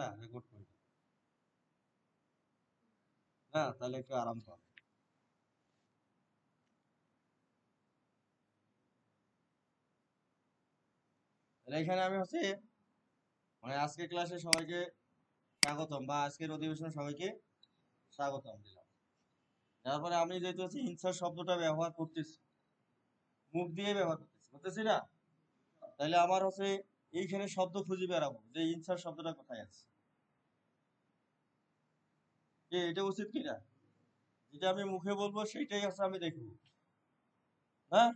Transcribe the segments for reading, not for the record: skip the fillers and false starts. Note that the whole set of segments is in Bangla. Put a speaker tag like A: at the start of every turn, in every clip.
A: না রেকর্ড করি না, তাহলে একটু আরাম পাও। তাহলে এখানে আমি হচ্ছে মানে আজকের ক্লাসে সবাইকে স্বাগতম, বা আজকের অধিবেশনে সবাইকে স্বাগতম দিলাম। তারপরে আমি যেহেতু হচ্ছে ইনসার্ট শব্দটা ব্যবহার করতেছি, মুখ দিয়ে ব্যবহার করতেছি না, তাহলে আমার হচ্ছে এইখানে শব্দ খুঁজে বেড়াবো যে ইনসার্ট শব্দটা কোথায় আছে। এটা উচিত কিনা? যেটা আমি মুখে বলবো সেইটাই হচ্ছে আমি দেখবো। হ্যাঁ,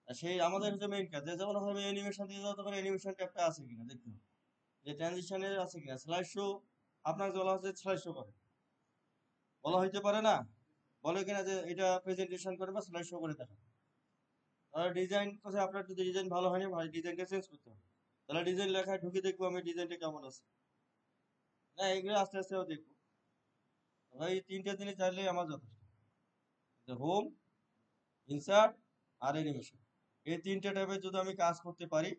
A: আর সেই আমাদের হচ্ছে মেইন কাজ, যেমন হচ্ছে আমি অ্যানিমেশন দিয়ে যাবো, তখন অ্যানিমেশন ট্যাবটা আছে কিনা দেখবো, যে ট্রানজিশনের আছে কিনা। স্লাইড শো আপনাকে বলা হচ্ছে স্লাইড শো করে, বলা হইতে পারে না, বলে কিনা যে এটা প্রেজেন্টেশন করে বা স্লাইড শো করে দেখা। তাহলে ডিজাইন কোথায়, আপনার যদি ডিজাইন ভালো হয়নি, ভাই ডিজাইনটা চেঞ্জ করতে হবে। তাহলে ডিজাইন লেখায় ঢুকে দেখবো আমি ডিজাইনটা কেমন আছে না, এগুলো আস্তে আস্তে দেখবো। ভাই এই তিনটা জিনিস জানলেই আমার যথেষ্ট, যে হোম, ইনসার্ট আর অ্যানিমেশন, এই তিনটা টাইপে যদি আমি কাজ করতে পারি,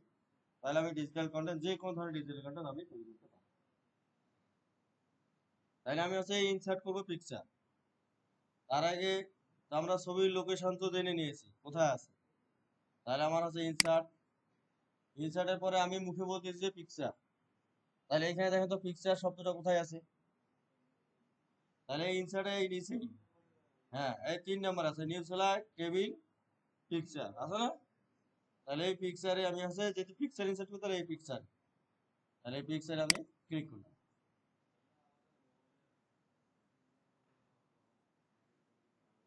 A: তাহলে আমি ডিজিটাল কন্টেন্ট, যে কোনো ধরনের ডিজিটাল কন্টেন্ট আমি তৈরি করতে পারি। তাহলে আমি হচ্ছে ইনসার্ট করবো পিকচার। তার আগে তো আমরা ছবির লোকেশন তো জেনে নিয়েছি কোথায় আছে, তাহলে আমার হচ্ছে ইনসার্ট, ইনসার্টের পরে আমি মুখে বলতেছি যে পিকচার। তাহলে এখানে দেখেন তো পিকচার শব্দটা কোথায় আছে, তাহলে ইনসার্টে এই নিচে, হ্যাঁ এই 3 নম্বর আছে, নিউ স্লাইড, টেবিল, পিকচার আছে না। তাহলে এই পিকচারে আমি আছে, যেহেতু পিকচার ইনসার্ট করতে, তাহলে এই পিকচার, তাহলে এই পিকচারে আমি ক্লিক করলাম।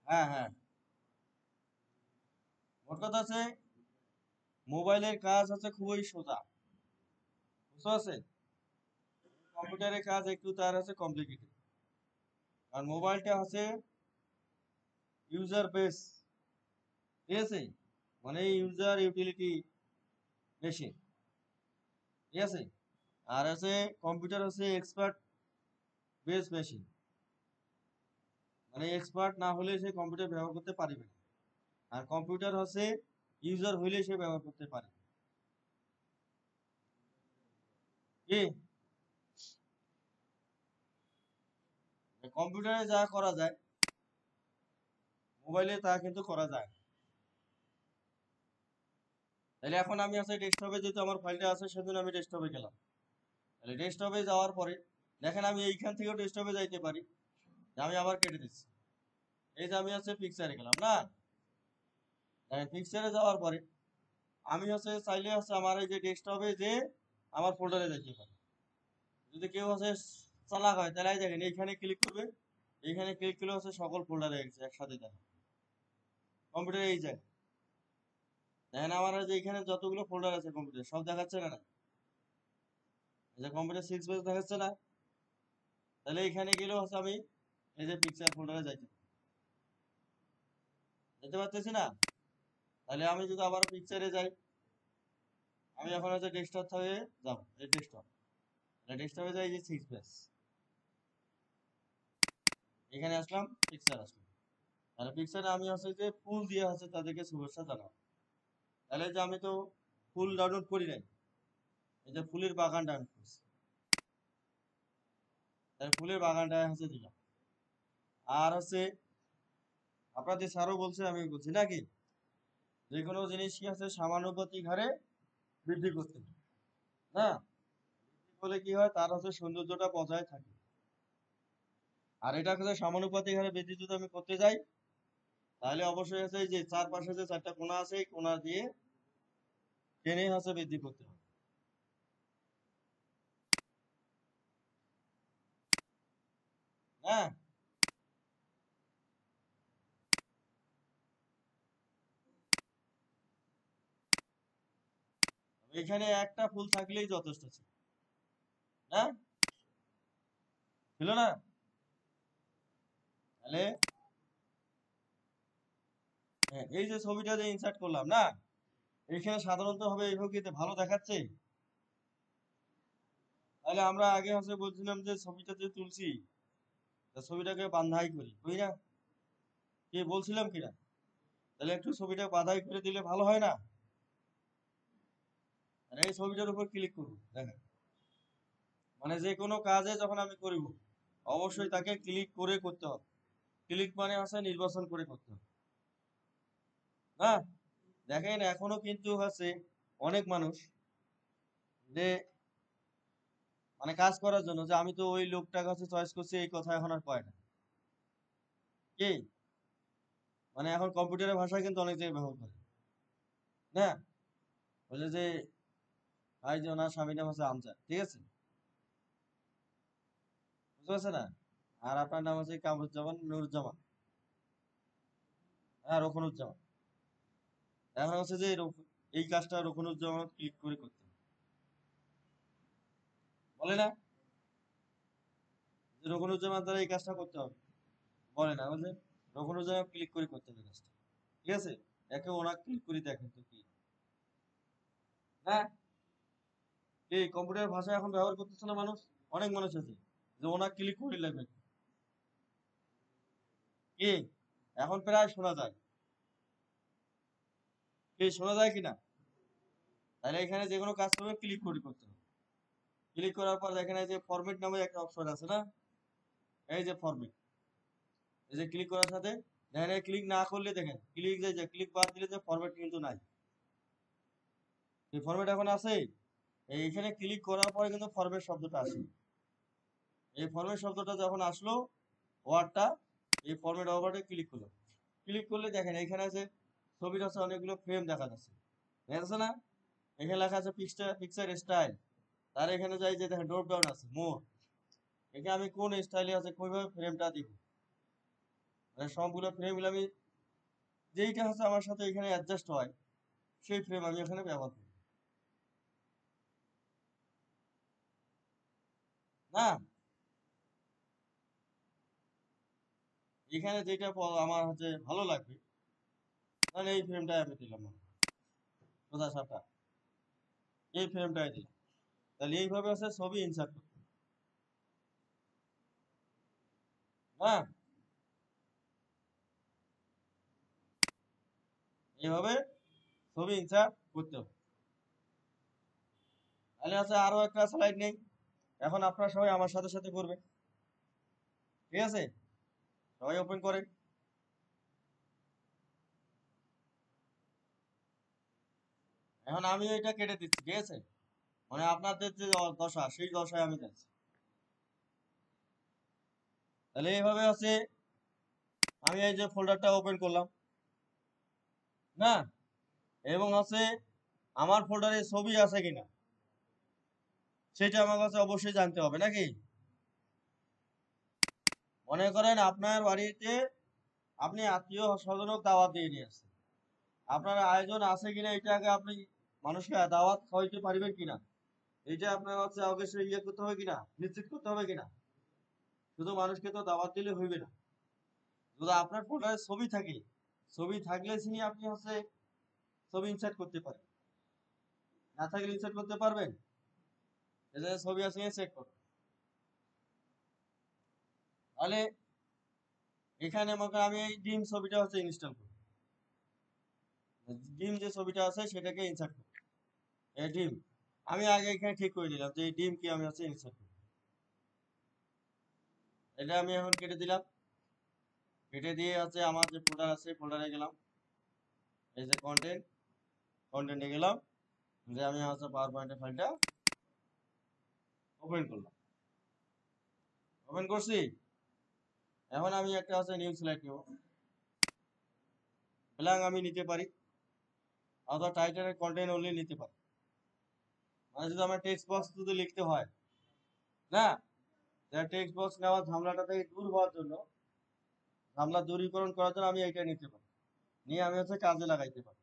A: হ্যাঁ হ্যাঁ, মোট কথা আছে, মোবাইলের কাজ হচ্ছে খুবই সোজা, বুঝতে পারছেন। কম্পিউটারের কাজ একটু তার হচ্ছে কমপ্লিকেটেড, আর মোবাইলটা হচ্ছে ইউজার বেস, ঠিক আছে, মানে ইউজার ইউটিলিটি মেশিন, ঠিক আছে। আর আছে কম্পিউটার হচ্ছে এক্সপার্ট বেস মেশিন, মানে এক্সপার্ট না হলে সে কম্পিউটার ব্যবহার করতে পারবে না। আর কম্পিউটার হচ্ছে ইউজার হইলে সে ব্যবহার করতে পারে। কি কম্পিউটারে যা করা যায় মোবাইলে তা কিন্তু করা যায় না। তাহলে এখন আমি আছে ডেস্কটপে, যেহেতু আমার ফাইলটা আছে সেজন্য আমি ডেস্কটপে গেলাম। তাহলে ডেস্কটপে যাওয়ার পরে দেখেন আমি এইখান থেকেও ডেস্কটপে যাইতে পারি, যে আমি আবার কেটে দিচ্ছি। এই যে আমি হচ্ছে পিকচারে গেলাম না, পিকচারে যাওয়ার পরে আমি হচ্ছে চাইলে হচ্ছে আমার এই যে ডেস্কটপে যে আমার ফোল্ডারে যাইতে পারি। যদি কেউ হচ্ছে চালাক হয় তাহলে এই দেখেন এইখানে ক্লিক করবে, এইখানে ক্লিক করলে হচ্ছে সকল ফোল্ডারে একসাথে দেখেন কম্পিউটারে। এই যায় দেখেন আমার যে এখানে যতগুলো ফোল্ডার আছে কম্পিউটার সব দেখাচ্ছে না, এই যে কম্পিউটার 6 পেজ দেখাচ্ছে না। তাহলে এখানে গেলেও হচ্ছে আমি এই যে পিকচার ফোল্ডারে যাইতে যেতে পারতেছি না। তাহলে আমি যদি আবার পিকচারে যাই, আমি এখন হচ্ছে ডেস্কটপ থেকে যাব, এই ডেস্কটপ, ডেস্কটপে যাই, যে 6 পেজ, এখানে আসলাম, পিকচার আসলাম। তাহলে পিকচারে আমি হচ্ছে যে ফুল দিয়ে হচ্ছে তাদেরকে শুভেচ্ছা জানাবো। তাহলে যে আমি তো ফুল ডাউনলোড করি নাই, এই যে ফুলের বাগান ডাউনলোড করছি, তাহলে ফুলের বাগানটা হচ্ছে দিলাম। আর হচ্ছে আপনাদের স্যারও বলছে, আমি বলছি নাকি, যে কোনো জিনিস কি আছে সমানুপাতিক হারে বৃদ্ধি করতে হবে, না বলে কি হয়, তার হচ্ছে সৌন্দর্যটা বজায় থাকে। আর এটা হচ্ছে সমানুপাতিক হারে বৃদ্ধি যদি আমি করতে যাই, তাহলে অবশ্যই হচ্ছে এই যে চারপাশে যে 4টা কোণা আছে, এই কোণা দিয়ে টেনে হচ্ছে বৃদ্ধি করতে হবে। হ্যাঁ, এখানে একটা ফুল থাকলেই যথেষ্ট ছিল, হ্যাঁ ছিল না। তাহলে হ্যাঁ, এই যে ছবিটা যে ইনসার্ট করলাম না, এখানে সাধারণত হবে এইভাবে ভালো দেখাচ্ছে। তাহলে আমরা আগে হচ্ছে বলছিলাম যে ছবিটা যে তুলছি, তা ছবিটাকে বাঁধাই করি, বুঝি না, কে বলছিলাম কিনা। তাহলে একটু ছবিটা বাঁধাই করে দিলে ভালো হয় না। আর এই ছবিটার উপর ক্লিক করুন, দেখেন মানে যে কোনো কাজে যখন আমি করব অবশ্যই তাকে ক্লিক করে করতে হবে। ক্লিক মানে আছে নির্বাচন করে করতে হবে। না দেখেন এখনো কিন্তু আছে অনেক মানুষ যে মানে কাজ করার জন্য যে আমি তো ওই লোকটার কাছে চয়েস করছি এই কথা এখন আর কয় না। কি মানে এখন কম্পিউটারের ভাষা কিন্তু অনেক জায়গায় ব্যবহার করে না, বলে যে ভাই যে ওনার স্বামীর নাম হচ্ছে আমজাদ, ঠিক আছে, বুঝতে পারছে না? আর আপনার নাম হচ্ছে কামরুজ্জামান নুরুজ্জামান, হ্যাঁ রোকনুজ্জামান। এখন হচ্ছে যে এই কাজটা রোকনুজ্জামান ক্লিক করে করতে হবে। বলে না যে রোকনুজ্জামান দ্বারা এই কাজটা করতে হবে, বলে না বলে রোকনুজ্জামান ক্লিক করে করতে হবে কাজটা, ঠিক আছে। একে ওনার ক্লিক করে দেখেন তো কি, হ্যাঁ এই কম্পিউটার ভাষা এখন ব্যবহার করতেছে না মানুষ, অনেক মানুষ আছে যে ওনার ক্লিক করে লাগবে কি, এখন প্রায় শোনা যায়। কি শোনা যায় কিনা? তাহলে এখানে যে কোনো কাজ করবে ক্লিক করে করতে হবে। ক্লিক করার পর এখানে যে ফরম্যাট নামে একটা অপশন আছে না, এই যে ফরম্যাট, এই যে ক্লিক করার সাথে দেখেন ক্লিক না করলে দেখেন ক্লিক যে ক্লিক বাদ দিলে যে ফরম্যাট কিন্তু নাই, এই ফরম্যাট এখন আছে। এইখানে ক্লিক করার পরে কিন্তু ফরম্যাট শব্দটা আসে। এই ফরম্যাট শব্দটা যখন আসলো ওয়ার্ডটা, এই ফরম্যাট ওয়ার্ডে ক্লিক করলো, ক্লিক করলে দেখেন এখানে আছে ছবির আছে অনেকগুলো ফ্রেম দেখা যাচ্ছে, দেখা যাচ্ছে না? এখানে লেখা আছে পিকচার স্টাইল, তার এখানে যাই যে দেখেন ড্রপ ডাউন আছে মোর, এখানে আমি কোন স্টাইলে আছে কিভাবে ফ্রেমটা দিব, মানে সবগুলো ফ্রেমগুলো আমি যেইটা হচ্ছে আমার সাথে এখানে অ্যাডজাস্ট হয় সেই ফ্রেম আমি এখানে ব্যবহার করি। না এখানে যেটা আমার হচ্ছে ভালো লাগবে তাহলে এই ফ্রেমটাই আমি দিলাম, সোজা সাপটা এই ফ্রেমটাই দিলাম। তাহলে এইভাবে আছে ছবি ইনসার্ট করতে, হ্যাঁ এইভাবে ছবি ইনসার্ট করতে হবে। তাহলে আছে আরো একটা স্লাইড নেই, এখন আপনারা সবাই আমার সাথে সাথে করবে, ঠিক আছে, সবাই ওপেন করেন। এখন আমি এটা কেটে দিচ্ছি, ঠিক আছে, মানে আপনাদের যে দশা সেই দশায় আমি যাচ্ছি। তাহলে এইভাবে আছে আমি এই যে ফোল্ডারটা ওপেন করলাম, না এবং আছে আমার ফোল্ডারে ছবি আছে কিনা সেটা আমার কাছে অবশ্যই জানতে হবে নাকি। মনে করেন আপনার বাড়িতে আপনি আত্মীয় স্বজনক দাওয়াত দিয়ে নিয়ে আসছেন, আপনার আয়োজন আছে কিনা এটা আগে আপনি মানুষকে দাওয়াত খাওয়াইতে পারবেন কিনা এটা আপনার হচ্ছে অবশ্যই ইয়ে করতে হবে কিনা, নিশ্চিত করতে হবে কিনা। শুধু মানুষকে তো দাওয়াত দিলে হইবে না, যদি আপনার ফোল্ডারে ছবি থাকে, ছবি থাকলে তিনি আপনি হচ্ছে ছবি ইনসার্ট করতে পারেন, না থাকলে ইনসার্ট করতে পারবেন। এই যে ছবি আছে চেক করুন। তাহলে এখানে মনে করেন আমি এই ডিম ছবিটা হচ্ছে ইনস্টল করি, ডিম যে ছবিটা আছে সেটাকে ইনসার্ট করি, এই ডিম আমি আগে এখানে ঠিক করে দিলাম যে এই ডিম কি আমি হচ্ছে ইনসার্ট করি। এটা আমি এখন কেটে দিলাম, কেটে দিয়ে হচ্ছে আমার যে ফোল্ডার আছে ফোল্ডারে গেলাম, এই যে কন্টেন্টে গেলাম, যে আমি হচ্ছে পাওয়ার পয়েন্টের ফাইলটা ওপেন করলাম, ওপেন করছি। এখন আমি একটা হচ্ছে নিউ স্লাইড নেব, ব্ল্যাঙ্ক আমি নিতে পারি অথবা টাইটেলের কন্টেন্ট অনলি নিতে পারি। মানে যদি আমার টেক্সট বক্স যদি লিখতে হয়, না টেক্সট বক্স নেওয়ার ঝামেলাটা থেকে দূর হওয়ার জন্য, ঝামেলা দূরীকরণ করার জন্য আমি এইটা নিতে পারি, নিয়ে আমি হচ্ছে কাজে লাগাইতে পারি।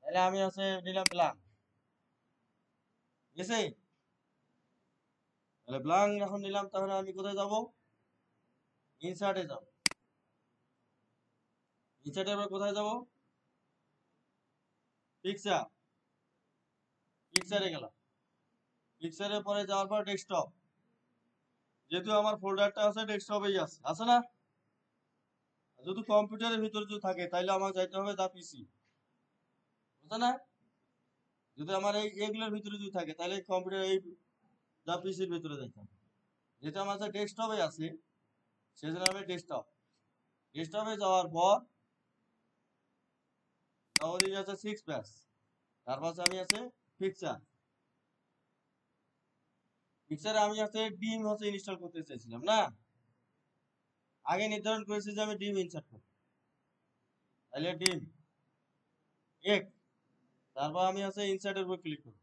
A: তাহলে আমি হচ্ছে নিলাম ব্ল্যাঙ্ক, ঠিক আছে। তাহলে ব্ল্যাঙ্ক এখন নিলাম, তাহলে আমি কোথায় যাব, ইনসার্টে যাব, ইনসার্টে আবার কোথায় যাব, পিকচার, পিকচারে গেলাম, পিকচারে পরে যাওয়ার পর ডেস্কটপ, যেহেতু আমার ফোল্ডারটা আছে ডেস্কটপেই আছে, আছে না? যদি কম্পিউটারের ভিতরে যদি থাকে তাহলে আমার যাইতে হবে দা পিসি, বুঝছে না? যদি আমার এইগুলোর ভিতরে যদি থাকে তাহলে কম্পিউটার এই পিসির ভিতরে দেখতাম। যেটা আমার ডেস্কটপে আছে সেজন্য আমি ডেস্কটপে যাওয়ার পর আমাদের আছে 6 প্যাচ, তার পাশে আমি আছে পিকচারে আমি আছে ডিম ইনস্টল করতে চাইছিলাম না, আগে নির্ধারণ করেছি যে আমি ডিম ইনসার্ট করব, তাহলে ডিম এক, তারপর আমি আছে ইনসার্টের উপর ক্লিক করব।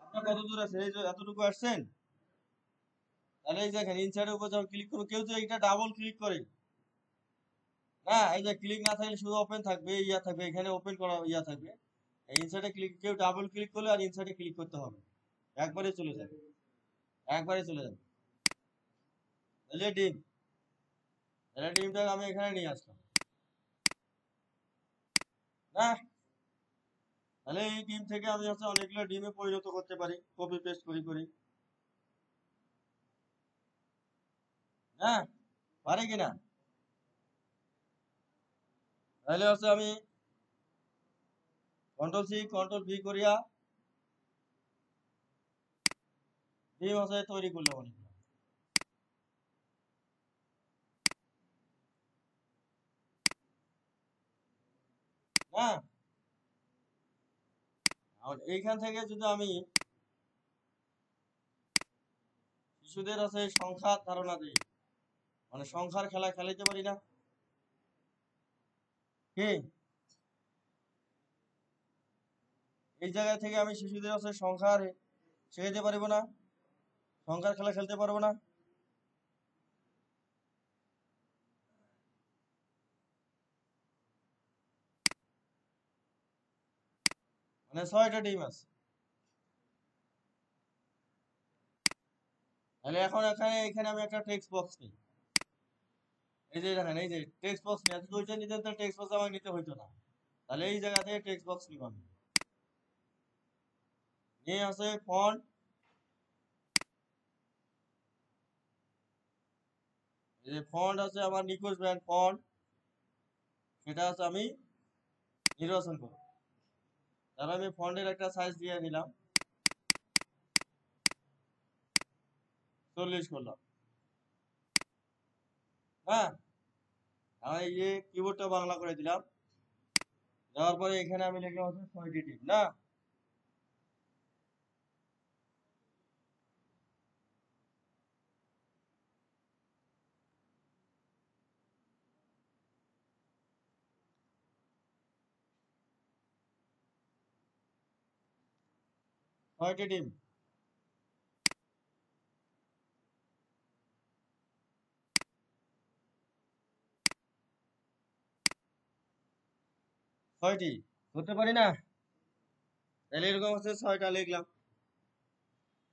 A: আপনার কত দূর আছে? এই যে এতটুকু আসছেন, তাহলে এই দেখেন ইনসার্টের উপর যখন ক্লিক করবো, কেউ তো এটা ডাবল ক্লিক করে না, এই যে ক্লিক না থাকলে শুধু ওপেন থাকবে, ইয়া থাকবে, এখানে ওপেন করা ইয়া থাকবে। এই ইনসার্টে ক্লিক, কেউ ডাবল ক্লিক করলে আর ইনসার্টে ক্লিক করতে হবে, একবারে চলে যাবে, একবারে চলে যাবে। তাহলে ডিম, তাহলে ডিমটা আমি এখানে নিয়ে আসলাম না, তাহলে এই ডিম থেকে আমি অনেকগুলো ডিমে পরিণত করতে পারি, কপি পেস্ট করি করি, হ্যাঁ পারি কিনা? তাহলে আমি কন্ট্রোল-C কন্ট্রোল-V করিয়া ডিম তৈরি করলাম অনেকগুলো, হ্যাঁ। আর এইখান থেকে যদি আমি শিশুদের সংখ্যার ধারণা দিই, মানে সংখ্যার খেলা খেলাইতে পারি না কি? এই জায়গা থেকে আমি শিশুদের সংখ্যার শেখাইতে পারবো না, সংখ্যার খেলা খেলতে পারবো না? মানে 6টা ডিম আছে, তাহলে এখন এখানে আমি একটা টেক্সট বক্স নিই, এই যে দেখেন, এই যে টেক্সট বক্স নিয়ে দুইটা নিতে, তো টেক্সট বক্স আমাকে নিতে হইতো না, তাহলে এই জায়গা থেকে টেক্সট বক্স নিব আমি, নিয়ে ফন্ট, এই যে ফন্ট আমার নিকোজ ব্র্যান্ড ফন্ট, সেটা আমি নির্বাচন করব। তারপর আমি ফন্টের একটা সাইজ দিয়ে দিলাম, 40 করলাম, হ্যাঁ। আমি এই যে কিবোর্ডটা বাংলা করে দিলাম, দেওয়ার পরে এখানে আমি লিখলাম 6টি টিপ না, 6টি ডিম, 6টি করতে পারি না, তাহলে এরকম 6টা লিখলাম।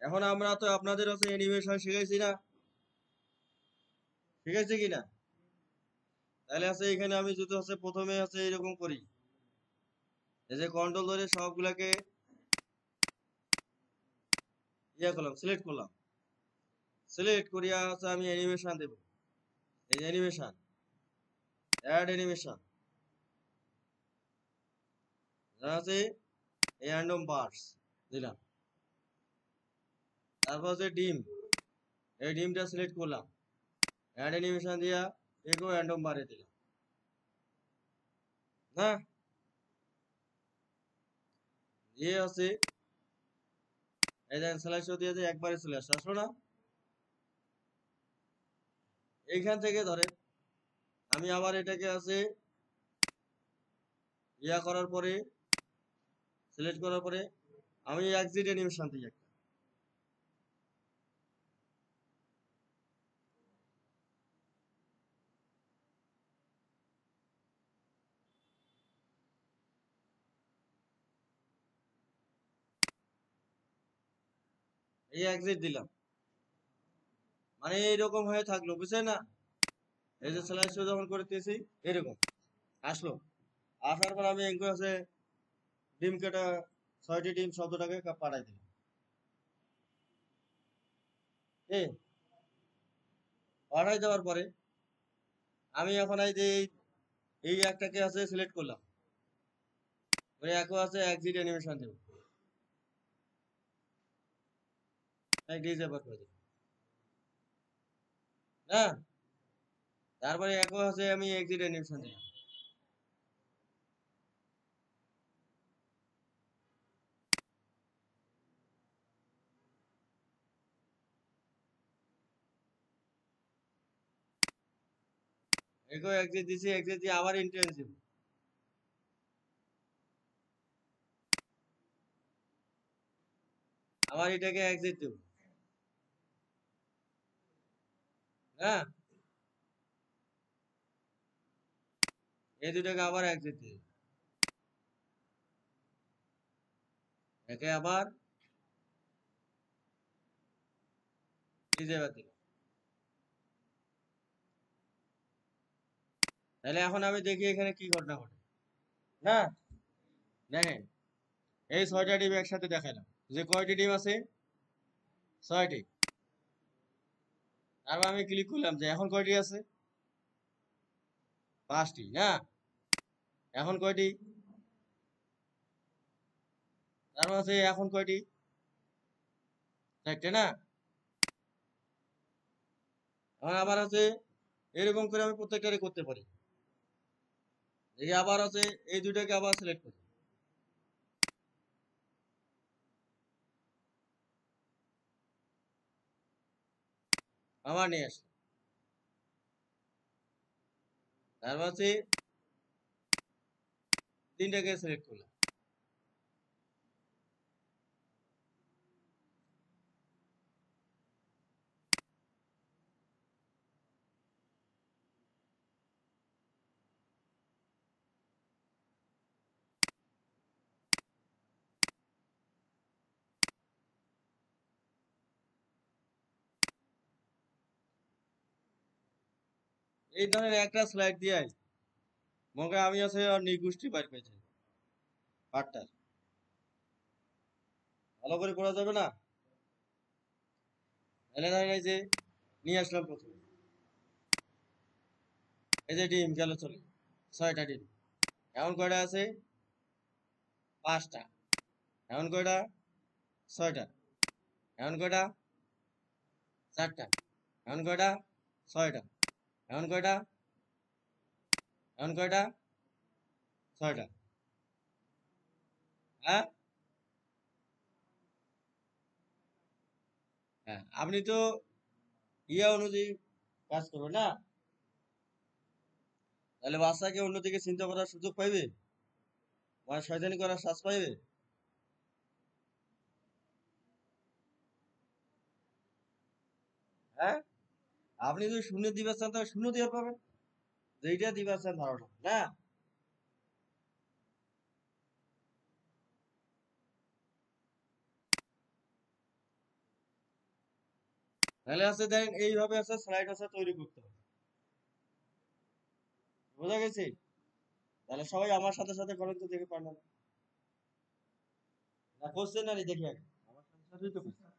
A: এখন আমরা তো আপনাদের অ্যানিমেশন শিখাইছি না, শিখাইছি কিনা? তাহলে এখানে আমি যদি প্রথমে এরকম করি, এই যে কন্ট্রোল ধরে সবগুলাকে ইয়া করলাম, সিলেক্ট করলাম, সিলেক্ট করিয়া আমি অ্যানিমেশন দেব, এই যে অ্যানিমেশন, অ্যাড অ্যানিমেশন আছে, র্যান্ডম বার্স দিলাম, তারপর ডিম, এই ডিমটা সিলেক্ট করলাম, অ্যাড অ্যানিমেশন দিয়া এগো র্যান্ডম বারে দিলাম না, দিয়ে এই যে স্লাইড শো দিয়ে একবারে চলে আসলো না। এইখান থেকে ধরে আমি আবার এটাকে ইয়া করার পরে, সিলেক্ট করার পরে আমি এক্সিট অ্যানিমেশন দিই একটা, এই এক্সিট দিলাম, মানে এইরকম হয়ে থাকলো, বুঝছেন না? এই যে স্লাইড শো যখন করতেছি এরকম আসলো, আসার পর আমি এঙ্কো ডিম কাটা 6টি ডিম শব্দটাকে পাঠাই দিলাম, পাঠাই দেওয়ার পরে আমি এখন এই যে এই একটাকে সিলেক্ট করলাম, ওই একও আছে এক্সিট অ্যানিমেশন দেব, ডিসেবল করে দেব না। তারপরে একও আছে আমি এক্সিট অ্যানিমেশন দিলাম। একও এক্সিট দিছি, এক্সিট দিয়ে আবার ইন্টেন্সিভ, আবার এটাকে এক্সিট দেব না। এই দুটাকে আবার এক্সিট দিই, একে আবার ডিসেবল দিলাম। তাহলে এখন আমি দেখি এখানে কি ঘটনা ঘটে না। দেখেন, এই 6টা ডিম একসাথে দেখালাম, যে কয়টি ডিম আছে, 6টি। তারপর আমি ক্লিক করলাম যে এখন কয়টি আছে, 5টি না। এখন কয়টি, তারপর আছে এখন কয়টি, 4টে না। এখন আবার আছে, এরকম করে আমি প্রত্যেকটারে করতে পারি। দেখি আবার আছে, এই দুইটাকে আবার সিলেক্ট করি, আবার নিয়ে আসি। তারপর আছে 3টাকে সিলেক্ট করলাম। এই ধরনের একটা স্লাইড দিয়ে মনে করেন আমি আছে আর নিগোষ্ঠী বাইর পেয়েছি পার্টটার, ভালো করে করা যাবে না। তাহলে ধরেন এই যে নিয়ে আসলাম প্রথমে, এই যে ডিম গেল চলে, 6টা ডিম। এখন কয়টা আছে, 5টা। এখন কয়টা, 6টা। এখন কয়টা, 4টা। এখন কয়টা, 6টা। এখন কয়টা, এখন কয়টা, 6টা। হ্যাঁ, হ্যাঁ, আপনি তো ইয়া অনুযায়ী কাজ করবেন না, তাহলে বাচ্চাকে অন্যদিকে চিন্তা করার সুযোগ পাইবে, মানে শয়তানি করার শ্বাস পাইবে। হ্যাঁ, আপনি যদি শূন্য দিবার চান তাহলে শূন্য দিয়ে পাবেন, যেইটা দিবার চান ধারণা না। তাহলে আছে দেখেন এইভাবে আছে স্লাইড আছে তৈরি করতে হবে, বোঝা গেছে। তাহলে সবাই আমার সাথে সাথে করেন তো, দেখে পারলাম না, করছেন না নি দেখি আগে, আমার সাথে সাথেই তো করছেন।